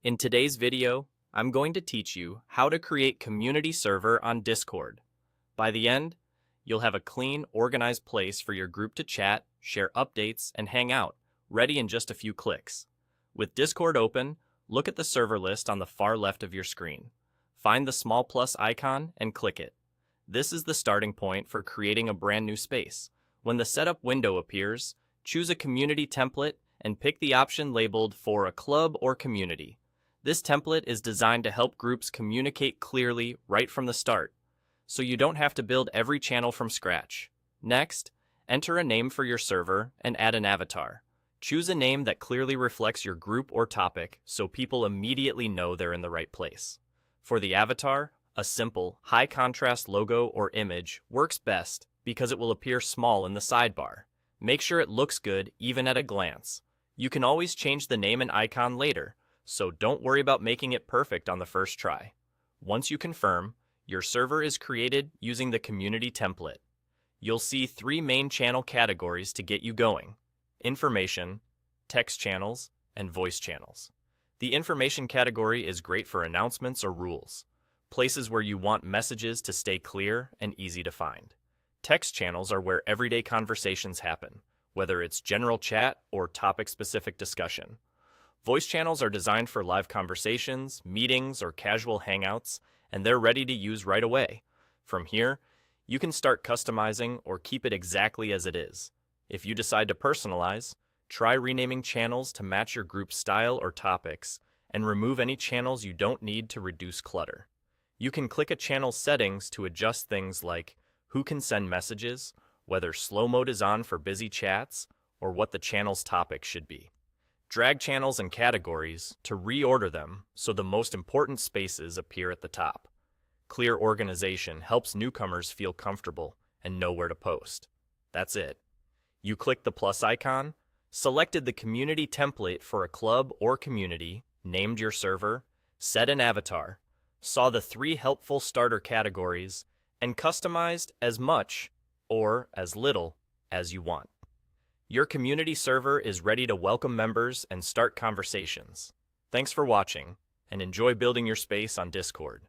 In today's video, I'm going to teach you how to create community server on Discord. By the end, you'll have a clean, organized place for your group to chat, share updates, and hang out, ready in just a few clicks. With Discord open, look at the server list on the far left of your screen. Find the small plus icon and click it. This is the starting point for creating a brand new space. When the setup window appears, choose a community template and pick the option labeled for a club or community. This template is designed to help groups communicate clearly right from the start, so you don't have to build every channel from scratch. Next, enter a name for your server and add an avatar. Choose a name that clearly reflects your group or topic so people immediately know they're in the right place. For the avatar, a simple, high-contrast logo or image works best because it will appear small in the sidebar. Make sure it looks good even at a glance. You can always change the name and icon later, so don't worry about making it perfect on the first try. Once you confirm, your server is created using the community template. You'll see three main channel categories to get you going: information, text channels, and voice channels. The information category is great for announcements or rules, places where you want messages to stay clear and easy to find. Text channels are where everyday conversations happen, whether it's general chat or topic-specific discussion. Voice channels are designed for live conversations, meetings, or casual hangouts, and they're ready to use right away. From here, you can start customizing or keep it exactly as it is. If you decide to personalize, try renaming channels to match your group's style or topics, and remove any channels you don't need to reduce clutter. You can click a channel's settings to adjust things like who can send messages, whether slow mode is on for busy chats, or what the channel's topic should be. Drag channels and categories to reorder them so the most important spaces appear at the top. Clear organization helps newcomers feel comfortable and know where to post. That's it. You click the plus icon, selected the community template for a club or community, named your server, set an avatar, saw the three helpful starter categories, and customized as much or as little as you want. Your community server is ready to welcome members and start conversations. Thanks for watching, and enjoy building your space on Discord.